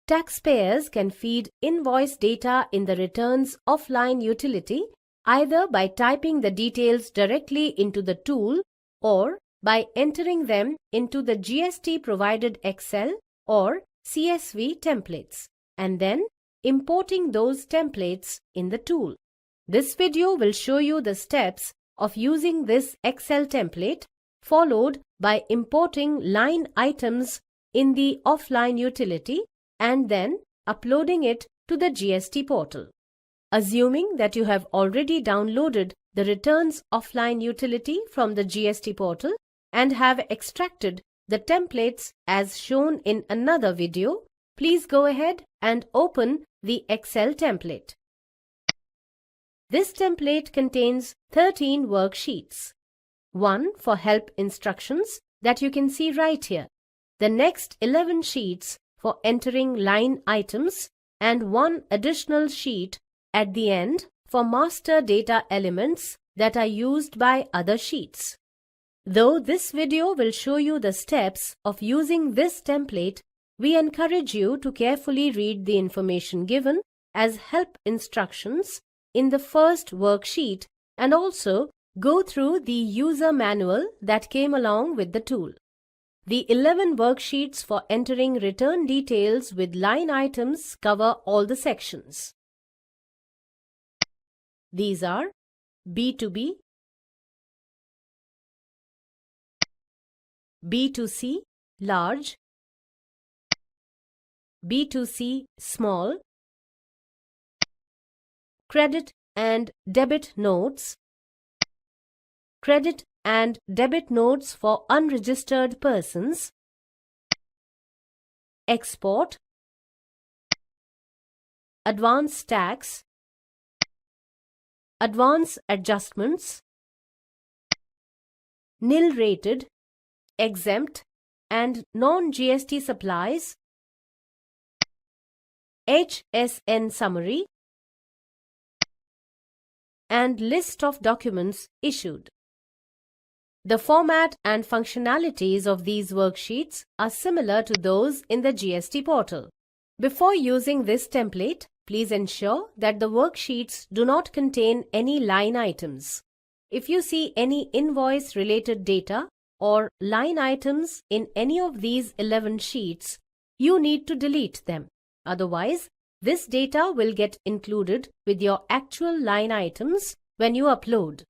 Taxpayers can feed invoice data in the returns offline utility either by typing the details directly into the tool or by entering them into the GST provided Excel or CSV templates and then importing those templates in the tool. This video will show you the steps of using this Excel template followed by importing line items in the offline utility and then uploading it to the GST portal. Assuming that you have already downloaded the returns offline utility from the GST portal and have extracted the templates as shown in another video, please go ahead and open the Excel template. This template contains 13 worksheets. One for help instructions that you can see right here. The next 11 sheets for entering line items and one additional sheet at the end for master data elements that are used by other sheets. Though this video will show you the steps of using this template, we encourage you to carefully read the information given as help instructions in the first worksheet and also go through the user manual that came along with the tool. The 11 worksheets for entering return details with line items cover all the sections. These are B2B, B2C large, B2C small, credit and debit notes, credit and debit notes for unregistered persons, export, advance tax, advance adjustments, nil rated, exempt and non-GST supplies, HSN summary, and list of documents issued. The format and functionalities of these worksheets are similar to those in the GST portal. Before using this template, please ensure that the worksheets do not contain any line items. If you see any invoice-related data or line items in any of these 11 sheets, you need to delete them. Otherwise, this data will get included with your actual line items when you upload.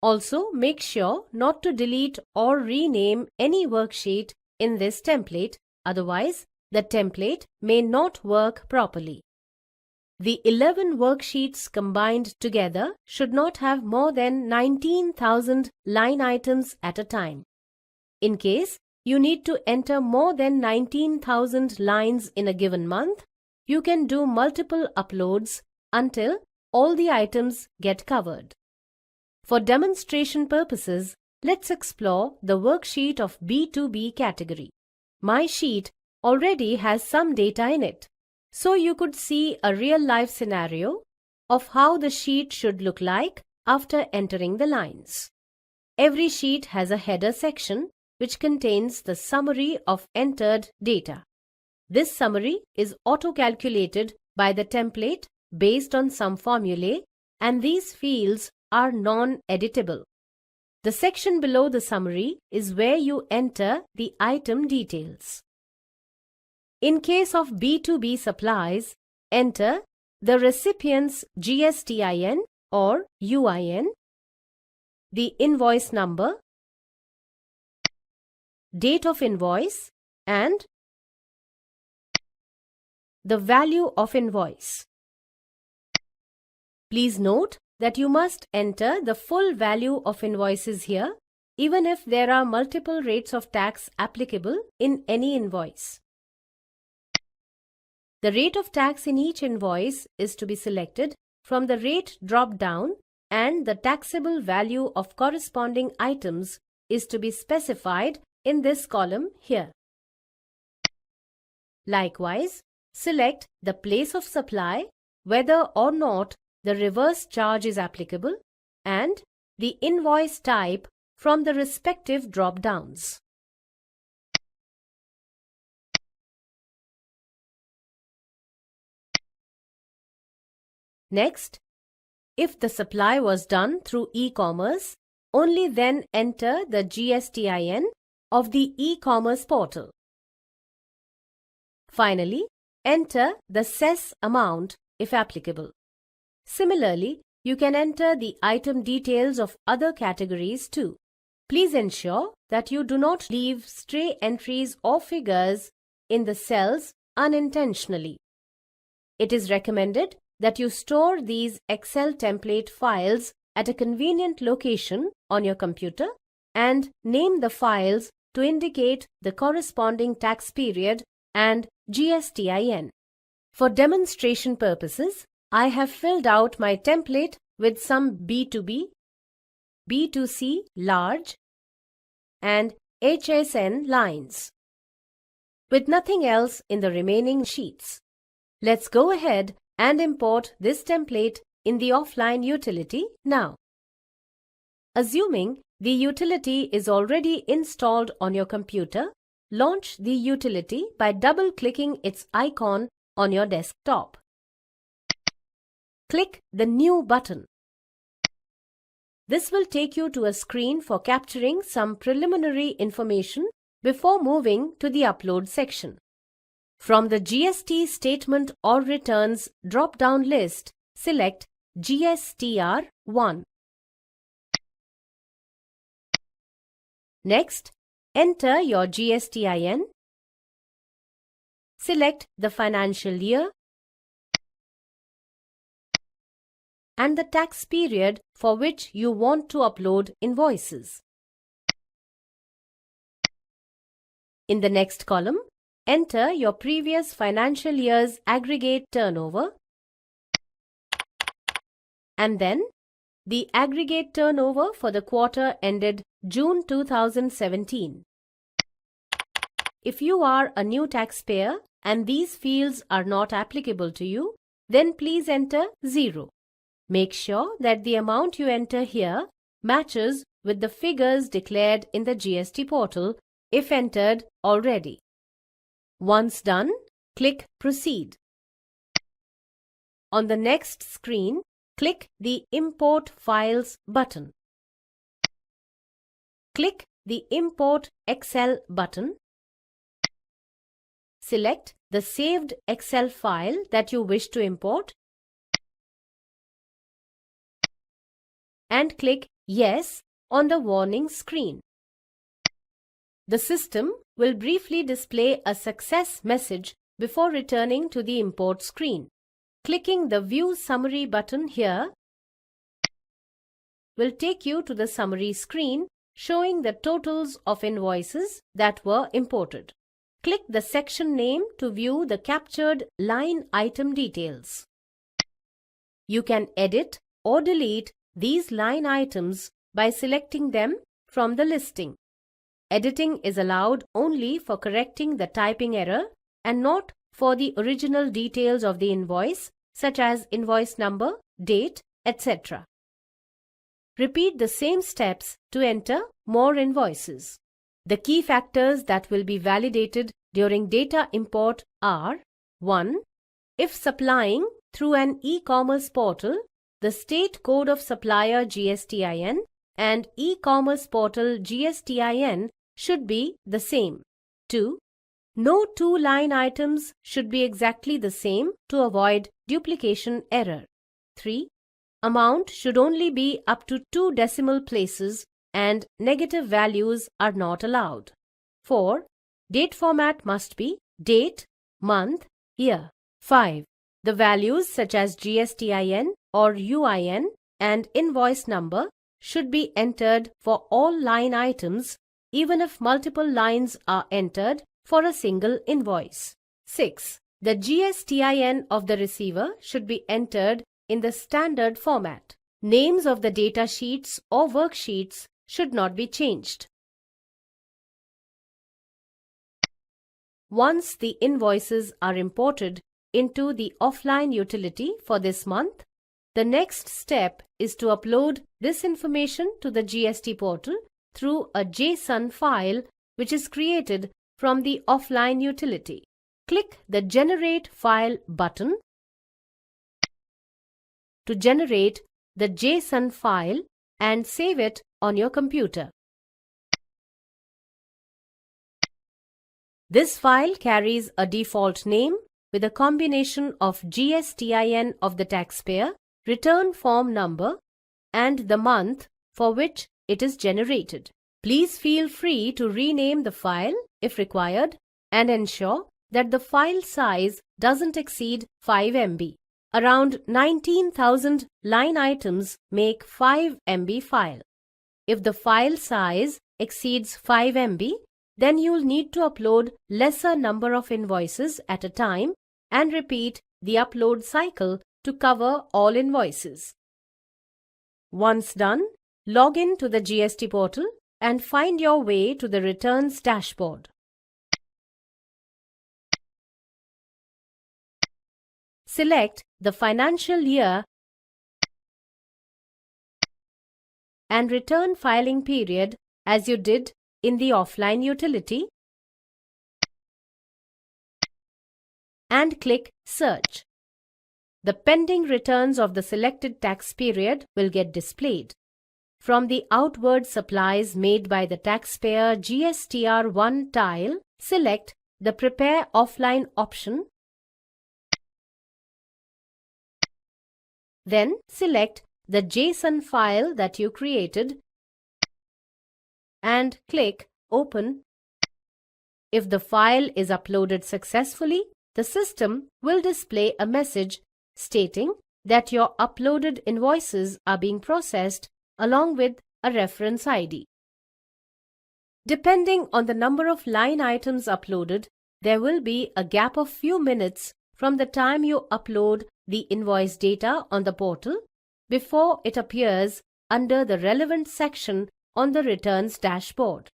Also, make sure not to delete or rename any worksheet in this template, otherwise the template may not work properly. The 11 worksheets combined together should not have more than 19,000 line items at a time. In case you need to enter more than 19,000 lines in a given month, you can do multiple uploads until all the items get covered. For demonstration purposes, let's explore the worksheet of B2B category. My sheet already has some data in it, so you could see a real-life scenario of how the sheet should look like after entering the lines. Every sheet has a header section which contains the summary of entered data. This summary is auto-calculated by the template based on some formulae, and these fields are non-editable. The section below the summary is where you enter the item details. In case of B2B supplies, enter the recipient's GSTIN or UIN, the invoice number, date of invoice, and the value of invoice. Please note that you must enter the full value of invoices here, even if there are multiple rates of tax applicable in any invoice. The rate of tax in each invoice is to be selected from the rate drop-down, and the taxable value of corresponding items is to be specified in this column here. Likewise, select the place of supply, whether or not the reverse charge is applicable, and the invoice type from the respective drop-downs. Next, if the supply was done through e-commerce, only then enter the GSTIN of the e-commerce portal. Finally, enter the cess amount if applicable. Similarly, you can enter the item details of other categories too. Please ensure that you do not leave stray entries or figures in the cells unintentionally. It is recommended that you store these Excel template files at a convenient location on your computer and name the files to indicate the corresponding tax period and GSTIN. For demonstration purposes, I have filled out my template with some B2B, B2C large and HSN lines, with nothing else in the remaining sheets. Let's go ahead and import this template in the offline utility now. Assuming the utility is already installed on your computer, launch the utility by double-clicking its icon on your desktop. Click the New button. This will take you to a screen for capturing some preliminary information before moving to the Upload section. From the GST Statement or Returns drop-down list, select GSTR1. Next, enter your GSTIN. Select the financial year and the tax period for which you want to upload invoices. In the next column, enter your previous financial year's aggregate turnover and then the aggregate turnover for the quarter ended June 2017. If you are a new taxpayer and these fields are not applicable to you, then please enter 0. Make sure that the amount you enter here matches with the figures declared in the GST portal if entered already. Once done, click Proceed. On the next screen, click the Import Files button. Click the Import Excel button. Select the saved Excel file that you wish to import and click Yes on the warning screen. The system will briefly display a success message before returning to the import screen. Clicking the View Summary button here will take you to the summary screen showing the totals of invoices that were imported. Click the section name to view the captured line item details. You can edit or delete these line items by selecting them from the listing. Editing is allowed only for correcting the typing error and not for the original details of the invoice, such as invoice number, date, etc. Repeat the same steps to enter more invoices. The key factors that will be validated during data import are 1. If supplying through an e-commerce portal, the state code of supplier GSTIN and e-commerce portal GSTIN should be the same. 2. No two line items should be exactly the same to avoid duplication error. 3. Amount should only be up to 2 decimal places and negative values are not allowed. 4. Date format must be date, month, year. 5. The values such as GSTIN or UIN and invoice number should be entered for all line items even if multiple lines are entered for a single invoice. 6. The GSTIN of the receiver should be entered in the standard format. Names of the data sheets or worksheets should not be changed. Once the invoices are imported into the offline utility for this month, the next step is to upload this information to the GST portal through a JSON file which is created from the offline utility. Click the Generate File button to generate the JSON file and save it on your computer. This file carries a default name with a combination of GSTIN of the taxpayer, return form number, and the month for which it is generated. Please feel free to rename the file if required and ensure that the file size doesn't exceed 5 MB. Around 19,000 line items make 5 MB file. If the file size exceeds 5 MB, then you'll need to upload lesser number of invoices at a time and repeat the upload cycle to cover all invoices. Once done, log in to the GST portal and find your way to the returns dashboard. Select the financial year and return filing period as you did in the offline utility and click Search. The pending returns of the selected tax period will get displayed. From the outward supplies made by the taxpayer GSTR1 tile, select the Prepare Offline option. Then select the JSON file that you created and click Open. If the file is uploaded successfully, the system will display a message stating that your uploaded invoices are being processed along with a reference ID. Depending on the number of line items uploaded, there will be a gap of few minutes from the time you upload the invoice data on the portal before it appears under the relevant section on the returns dashboard.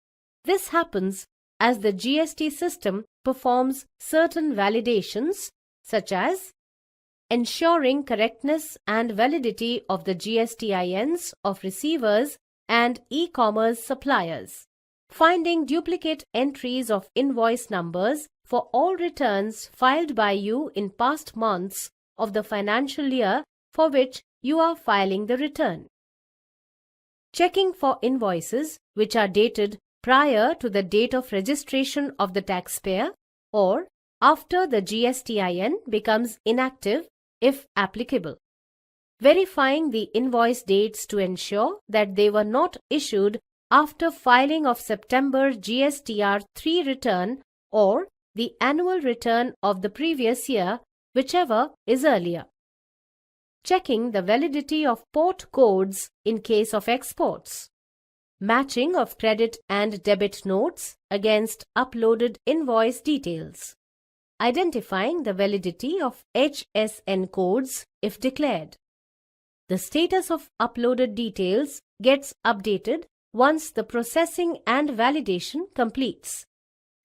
This happens as the GST system performs certain validations such as ensuring correctness and validity of the GSTINs of receivers and e-commerce suppliers, finding duplicate entries of invoice numbers for all returns filed by you in past months of the financial year for which you are filing the return. Checking for invoices which are dated prior to the date of registration of the taxpayer or after the GSTIN becomes inactive if applicable. Verifying the invoice dates to ensure that they were not issued after filing of September GSTR3 return or the annual return of the previous year, whichever is earlier. Checking the validity of port codes in case of exports. Matching of credit and debit notes against uploaded invoice details. Identifying the validity of HSN codes if declared. The status of uploaded details gets updated once the processing and validation completes.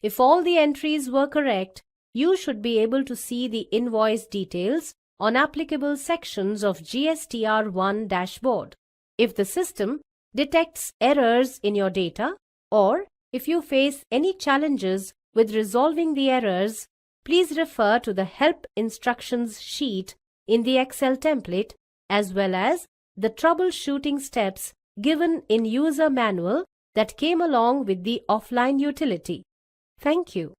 If all the entries were correct, you should be able to see the invoice details on applicable sections of GSTR1 dashboard. If the system detects errors in your data or if you face any challenges with resolving the errors, please refer to the Help Instructions sheet in the Excel template as well as the troubleshooting steps given in user manual that came along with the offline utility. Thank you.